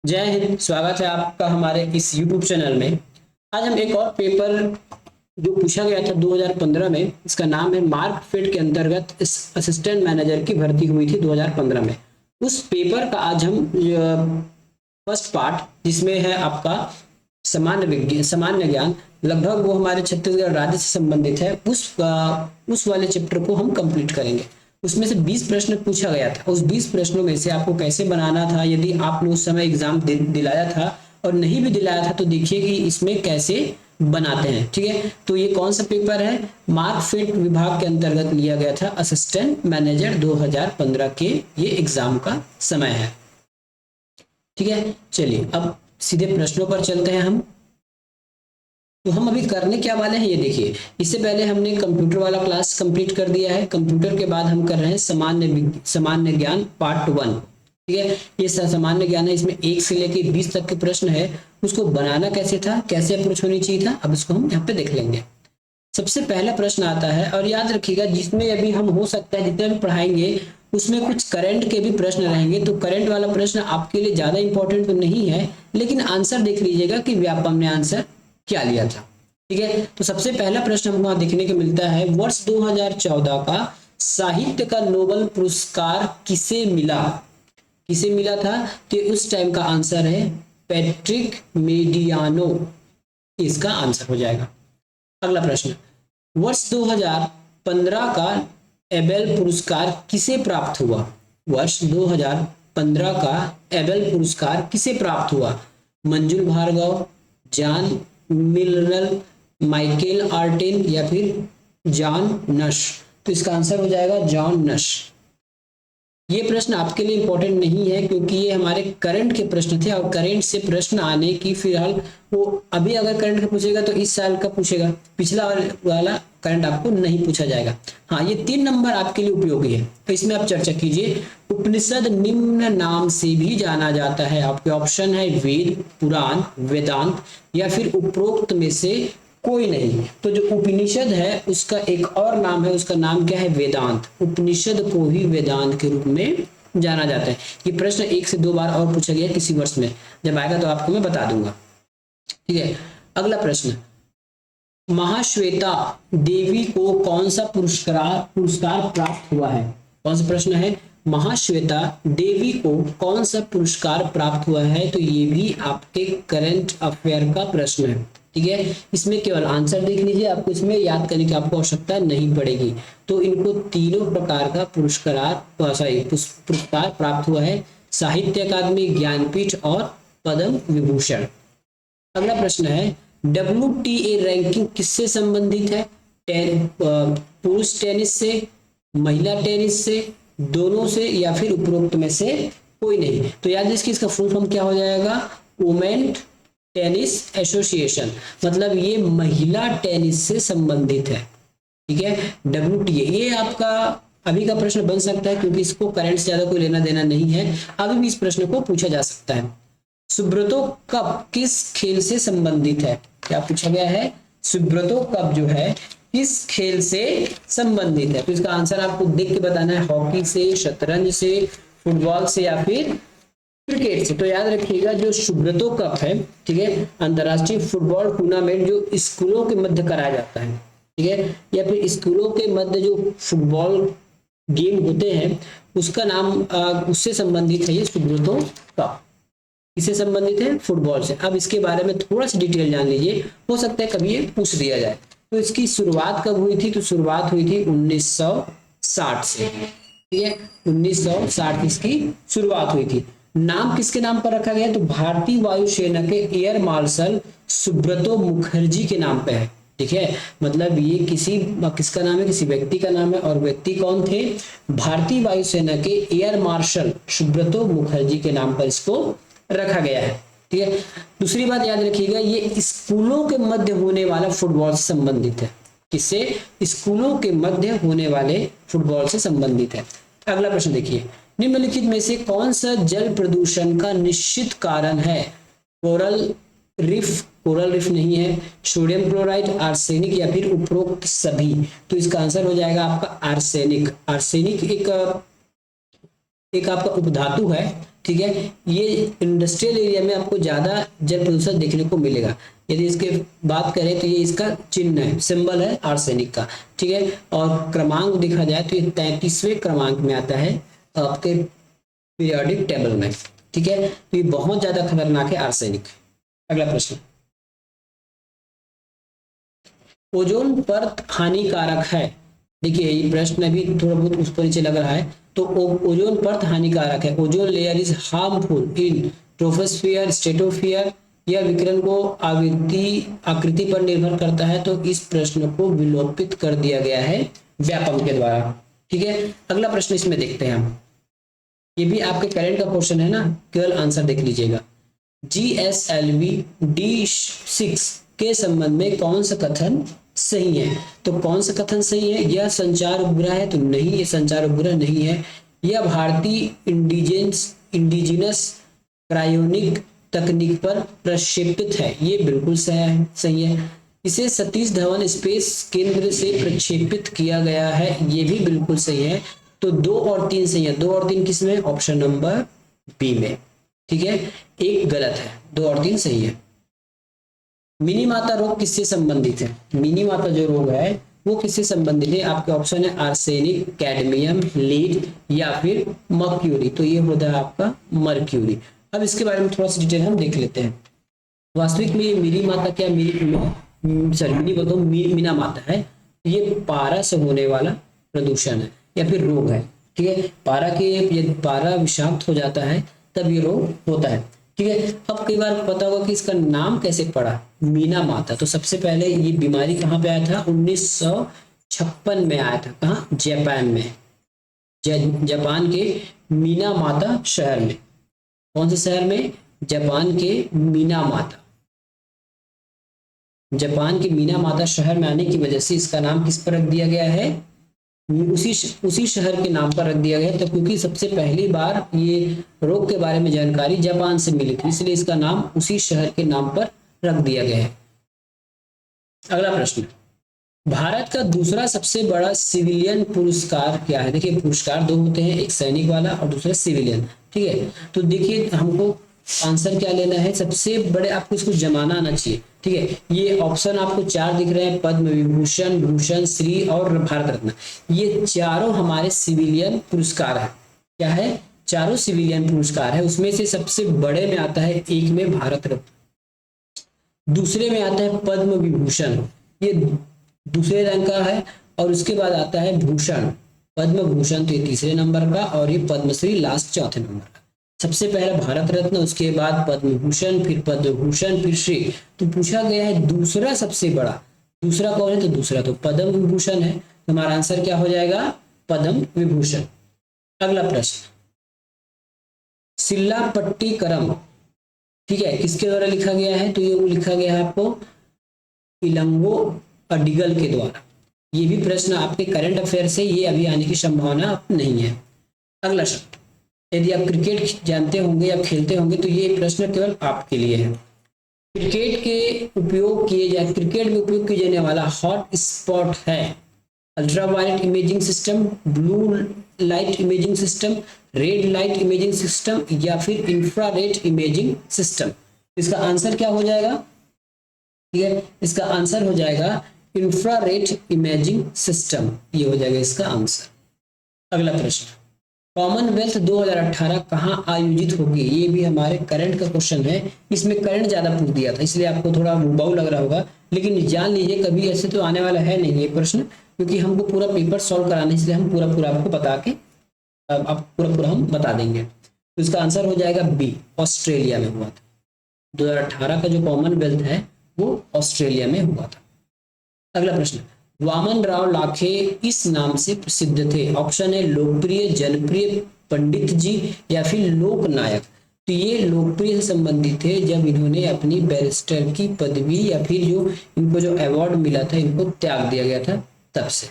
जय हिंद। स्वागत है आपका हमारे इस YouTube चैनल में। आज हम एक और पेपर जो पूछा गया था 2015 में, इसका नाम है मार्क फिट के अंतर्गत असिस्टेंट मैनेजर की भर्ती हुई थी 2015 में। उस पेपर का आज हम फर्स्ट पार्ट, जिसमें है आपका सामान्य ज्ञान, लगभग वो हमारे छत्तीसगढ़ राज्य से संबंधित है, उस वाले चैप्टर को हम कंप्लीट करेंगे। उसमें से 20 प्रश्न पूछा गया था। उस 20 प्रश्नों में से आपको कैसे बनाना था, यदि आपने उस समय एग्जाम दिलाया था और नहीं भी दिलाया था तो देखिए कि इसमें कैसे बनाते हैं। ठीक है, तो ये कौन सा पेपर है? मार्क फिट विभाग के अंतर्गत लिया गया था, असिस्टेंट मैनेजर 2015 के ये एग्जाम का समय है। ठीक है, चलिए अब सीधे प्रश्नों पर चलते हैं हम। तो हम अभी करने क्या वाले हैं ये देखिए। इससे पहले हमने कंप्यूटर वाला क्लास कंप्लीट कर दिया है। कंप्यूटर के बाद हम कर रहे हैं सामान्य ज्ञान पार्ट 1। ठीक है, ये सामान्य ज्ञान है, इसमें 1 से लेकर 20 तक के प्रश्न है। उसको बनाना कैसे था, कैसे अप्रोच होनी चाहिए था, अब इसको हम यहाँ पे देख लेंगे। सबसे पहला प्रश्न आता है, और याद रखिएगा जिसमें अभी हम हो सकता है जितना भी पढ़ाएंगे उसमें कुछ करंट के भी प्रश्न रहेंगे। तो करंट वाला प्रश्न आपके लिए ज्यादा इंपॉर्टेंट तो नहीं है, लेकिन आंसर देख लीजिएगा कि व्यापम ने आंसर क्या लिया था। ठीक है, तो सबसे पहला प्रश्न हमको वहां देखने को मिलता है, वर्ष 2014 का साहित्य का नोबेल पुरस्कार किसे मिला? किसे मिला था? तो उस टाइम का आंसर है पैट्रिक मेडियानो, इसका आंसर हो जाएगा। अगला प्रश्न, वर्ष 2015 का एबेल पुरस्कार किसे प्राप्त हुआ? वर्ष 2015 का एबेल पुरस्कार किसे प्राप्त हुआ? मंजुल भार्गव, जॉन मिलनर, माइकल आर्टिन या फिर जॉन नश? तो इसका आंसर हो जाएगा जॉन नश। ये प्रश्न आपके लिए इंपॉर्टेंट नहीं है क्योंकि ये हमारे करंट के प्रश्न थे, और करंट से प्रश्न आने की फिलहाल वो अभी अगर करंट का पूछेगा तो इस साल का पूछेगा, पिछला वाला करंट आपको नहीं पूछा जाएगा। हाँ, ये 3 नंबर आपके लिए उपयोगी है, तो इसमें आप चर्चा कीजिए। उपनिषद निम्न नाम से भी जाना जाता है। आपके ऑप्शन है वेद, पुराण, वेदांत या फिर उपरोक्त में से कोई नहीं। तो जो उपनिषद है उसका एक और नाम है, उसका नाम क्या है? वेदांत। उपनिषद को ही वेदांत के रूप में जाना जाता है। ये प्रश्न 1 से 2 बार और पूछा गया किसी वर्ष में, जब आएगा तो आपको मैं बता दूंगा। ठीक है, अगला प्रश्न, महाश्वेता देवी को कौन सा पुरस्कार प्राप्त हुआ है? कौन सा प्रश्न है? महाश्वेता देवी को कौन सा पुरस्कार प्राप्त हुआ है? तो ये भी आपके करंट अफेयर का प्रश्न है। ठीक है, इसमें केवल आंसर देख लीजिए, आपको इसमें याद करने की आपको आवश्यकता नहीं पड़ेगी। तो इनको तीनों प्रकार का पुरस्कार प्राप्त हुआ है, साहित्य अकादमी, ज्ञानपीठ और पद्म विभूषण। अगला प्रश्न है, WTA रैंकिंग किससे संबंधित है? पुरुष टेनिस से, महिला टेनिस से, दोनों से या फिर उपरोक्त में से कोई नहीं। तो याद रखिए इसका फुल फॉर्म क्या हो जाएगा? वुमेन टेनिस एसोसिएशन, मतलब ये महिला टेनिस से संबंधित है। ठीक है, WTA ये आपका अभी का प्रश्न बन सकता है क्योंकि इसको करंट से ज्यादा कोई लेना देना नहीं है, अभी भी इस प्रश्न को पूछा जा सकता है। सुब्रतो कप किस खेल से संबंधित है? क्या पूछा गया है? सुब्रतो कप जो है किस खेल से संबंधित है? तो इसका आंसर आपको देख के बताना है, हॉकी से, शतरंज से, फुटबॉल से या फिर क्रिकेट से। तो याद रखिएगा जो सुब्रतो कप है, ठीक है, अंतरराष्ट्रीय फुटबॉल टूर्नामेंट जो स्कूलों के मध्य कराया जाता है, ठीक है, या फिर स्कूलों के मध्य जो फुटबॉल गेम होते हैं उसका नाम उससे संबंधित है ये सुब्रतो कप। इससे संबंधित है? फुटबॉल से। अब इसके बारे में थोड़ा सा डिटेल जान लीजिए, हो सकता है कभी ये पूछ दिया जाए। तो इसकी शुरुआत कब हुई थी? तो शुरुआत हुई थी 1960 से। ठीक है, 1960 इसकी शुरुआत हुई थी। नाम किसके नाम पर रखा गया? तो भारतीय वायुसेना के एयर मार्शल सुब्रतो मुखर्जी के नाम पे है। ठीक है, मतलब ये किसका नाम है? किसी व्यक्ति का नाम है, और व्यक्ति कौन थे? भारतीय वायुसेना के एयर मार्शल सुब्रतो मुखर्जी के नाम पर इसको रखा गया है। ठीक है, दूसरी बात याद रखिएगा, ये स्कूलों के मध्य होने वाला फुटबॉल से संबंधित है। किससे? स्कूलों के मध्य होने वाले फुटबॉल से संबंधित है। अगला प्रश्न देखिए, निम्नलिखित में से कौन सा जल प्रदूषण का निश्चित कारण है? कोरल रिफ नहीं है, सोडियम क्लोराइड, आर्सेनिक या फिर उपरोक्त सभी? तो इसका आंसर हो जाएगा आपका आर्सेनिक। आर्सेनिक एक आपका उपधातु है ठीक है। ये इंडस्ट्रियल एरिया में आपको ज्यादा जल प्रदूषण देखने को मिलेगा। यदि इसके बात करें तो ये इसका चिन्ह है, सिंबल है आर्सेनिक का, ठीक है। और क्रमांक देखा जाए तो ये 33वें क्रमांक में आता है आपके पीरियोडिक टेबल में, ठीक है। तो ये बहुत ज्यादा खतरनाक है आर्सेनिक। अगला प्रश्न, ओजोन परत हानिकारक है। देखिए ये प्रश्न भी थोड़ा बहुत उस पर नीचे लग रहा है। तो ओजोन परत हानिकारक है, ozone layer is harmful in troposphere, stratosphere. यह विकिरण को आकृति पर निर्भर करता है। तो इस प्रश्न को विलोपित कर दिया गया है व्यापम के द्वारा, ठीक है। अगला प्रश्न इसमें देखते हैं हम, ये भी आपके करंट का क्वेश्चन है ना, केवल आंसर देख लीजिएगा। GSLV D6 के संबंध में कौन सा कथन सही है? तो कौन सा कथन सही है? यह संचार उपग्रह है, तो नहीं, ये संचार उपग्रह नहीं है। यह भारतीय इंडिजिनस क्रायोनिक तकनीक पर प्रक्षेपित है, ये बिल्कुल सही है। इसे सतीश धवन स्पेस केंद्र से प्रक्षेपित किया गया है, ये भी बिल्कुल सही है। तो 2 और 3 सही है। 2 और 3 किसमें? ऑप्शन नंबर बी में, ठीक है। एक गलत है, 2 और 3 सही है। मिनी माता रोग किससे संबंधित है? मिनी माता जो रोग है वो किससे संबंधित है? आपके ऑप्शन है आर्सेनिक, कैडमियम, लीड या फिर मर्क्यूरी। तो ये होता है आपका मर्क्यूरी। अब इसके बारे में थोड़ा सा डिटेल हम देख लेते हैं। वास्तविक में ये मिनी माता क्या मीना माता है, ये पारा से होने वाला प्रदूषण है या फिर रोग है, ठीक है। पारा के यदि पारा विषाक्त हो जाता है तब ये रोग होता है, ठीक है। अब कई बार पता होगा कि इसका नाम कैसे पड़ा, मीना माता। तो सबसे पहले ये बीमारी कहाँ पे आया था? 1956 में आया था। कहाँ? जापान में, जापान के मीना माता शहर में। कौन से शहर में? जापान के मीना माता। जापान के मीना माता शहर में आने की वजह से इसका नाम किस पर रख दिया गया है? उसी शहर के नाम पर रख दिया गया। तो क्योंकि सबसे पहली बार ये रोग के बारे में जानकारी जापान से मिली थी, इसलिए इसका नाम उसी शहर के नाम पर रख दिया गया है। अगला प्रश्न, भारत का दूसरा सबसे बड़ा सिविलियन पुरस्कार क्या है? देखिए पुरस्कार 2 होते हैं, एक सैनिक वाला और दूसरा सिविलियन, ठीक है। तो देखिए हमको आंसर क्या लेना है? सबसे बड़े, आपको इसको जमाना आना चाहिए, ठीक है। ये ऑप्शन आपको 4 दिख रहे हैं, पद्म विभूषण, भूषण श्री और भारत रत्न। ये चारों हमारे सिविलियन पुरस्कार है। क्या है? चारों सिविलियन पुरस्कार है। उसमें से सबसे बड़े में आता है, एक में भारत रत्न, दूसरे में आता है पद्म विभूषण, ये दूसरे रैंक का है, और उसके बाद आता है भूषण, पद्म भूषण, तो ये तीसरे नंबर का, और ये पद्मश्री लास्ट चौथे नंबर का। सबसे पहला भारत रत्न, उसके बाद पद्म भूषण, फिर पद्म भूषण, फिर श्री। तो पूछा गया है दूसरा सबसे बड़ा, दूसरा कौन है? तो दूसरा तो पद्म विभूषण है। हमारा आंसर क्या हो जाएगा? पद्म विभूषण। अगला प्रश्न, सिल्लापट्टीकरम, ठीक है, किसके द्वारा लिखा गया है? तो ये लिखा गया है आपको इलंगो अडिगल के द्वारा। ये भी प्रश्न आपके करंट अफेयर से, ये अभी आने की संभावना नहीं है। अगला शब्द, यदि आप क्रिकेट जानते होंगे या खेलते होंगे तो ये प्रश्न केवल आपके लिए है। क्रिकेट में उपयोग किए जाने वाला हॉट स्पॉट है ultraviolet imaging system, blue light imaging system, red light imaging system या फिर इंफ्रारेड इमेजिंग सिस्टम। इसका आंसर क्या हो जाएगा? ठीक है, इसका आंसर हो जाएगा इंफ्रारेड इमेजिंग सिस्टम, ये हो जाएगा इसका आंसर। अगला प्रश्न, कॉमनवेल्थ 2018 कहाँ आयोजित होगी? ये भी हमारे करंट का क्वेश्चन है। इसमें करंट ज्यादा पूछ दिया था, इसलिए आपको थोड़ा मुबाऊ लग रहा होगा, लेकिन जान लीजिए कभी ऐसे तो आने वाला है नहीं ये प्रश्न, क्योंकि हमको पूरा पेपर सॉल्व कराना है, इसलिए हम पूरा आपको बता के आप पूरा हम बता देंगे। तो इसका आंसर हो जाएगा बी, ऑस्ट्रेलिया में हुआ था। 2018 का जो कॉमनवेल्थ है वो ऑस्ट्रेलिया में हुआ था। अगला प्रश्न, वामन राव लाखे इस नाम से प्रसिद्ध थे। ऑप्शन है लोकप्रिय, जनप्रिय, पंडित जी या फिर लोकनायक। तो ये लोकप्रिय से संबंधित थे जब इन्होंने अपनी बैरिस्टर की पदवी या फिर जो इनको जो अवार्ड मिला था इनको त्याग दिया गया था तब से।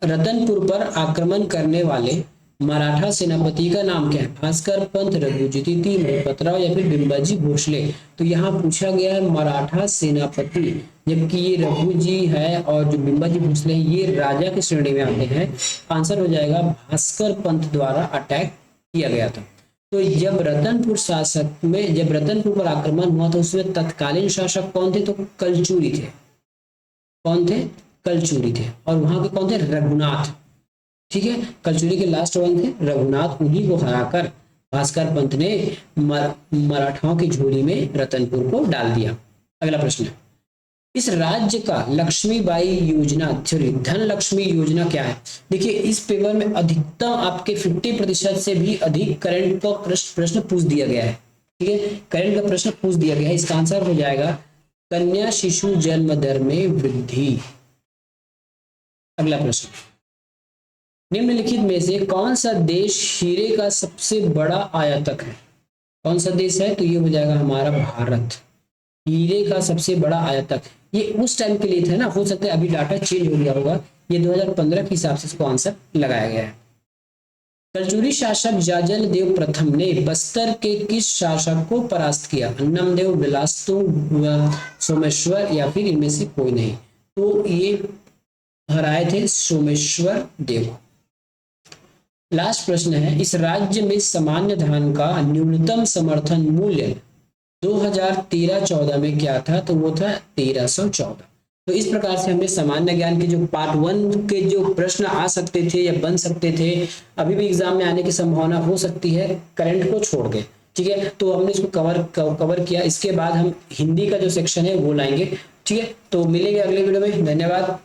रतनपुर पर आक्रमण करने वाले मराठा सेनापति का नाम क्या है? भास्कर पंत, रघुजीत महपतराव या फिर बिंबाजी भोसले। तो यहाँ पूछा गया है मराठा सेनापति जबकि ये रघु जी है और जो बिंबा जी भोसले हैं ये राजा की श्रेणी में आते हैं। आंसर हो जाएगा भास्कर पंत द्वारा अटैक किया गया था। तो जब रतनपुर शासक में जब रतनपुर पर आक्रमण हुआ तो उसमें तत्कालीन शासक कौन थे? तो कलचुरी थे। कौन थे? कलचुरी थे। और वहां के कौन थे? रघुनाथ। ठीक है, कलचुरी के लास्ट वन थे रघुनाथ। उन्हीं को हराकर भास्कर पंत ने मराठाओं की झोली में रतनपुर को डाल दिया। अगला प्रश्न है, इस राज्य का लक्ष्मीबाई योजना, सॉरी धन लक्ष्मी योजना क्या है? देखिए इस पेपर में अधिकतम आपके 50% से भी अधिक करंट का प्रश्न पूछ दिया गया है। ठीक है, करंट का प्रश्न पूछ दिया गया है। इसका आंसर हो जाएगा कन्या शिशु जन्म दर में वृद्धि। अगला प्रश्न, निम्नलिखित में से कौन सा देश हीरे का सबसे बड़ा आयातक है? कौन सा देश है? तो ये हो जाएगा हमारा भारत, हीरे का सबसे बड़ा आयातक। ये उस टाइम के लिए था ना, हो सकता है अभी डाटा चेंज हो गया होगा। ये 2015 के हिसाब से इसको आंसर लगाया गया है। कलचुरी शासक जाजल देव प्रथम ने बस्तर के किस शासक को परास्त किया? अन्नमदेव, बिलास्तु, सोमेश्वर या फिर इनमें से कोई नहीं? तो ये हराए थे सोमेश्वर देव। लास्ट प्रश्न है, इस राज्य में सामान्य धान का न्यूनतम समर्थन मूल्य 2013-14 में क्या था? तो वो था 1314। तो इस प्रकार से हमें सामान्य ज्ञान के जो पार्ट 1 के जो प्रश्न आ सकते थे या बन सकते थे, अभी भी एग्जाम में आने की संभावना हो सकती है करंट को छोड़ के। ठीक है, तो हमने इसको कवर किया। इसके बाद हम हिंदी का जो सेक्शन है वो लाएंगे। ठीक है, तो मिलेंगे अगले वीडियो में। धन्यवाद।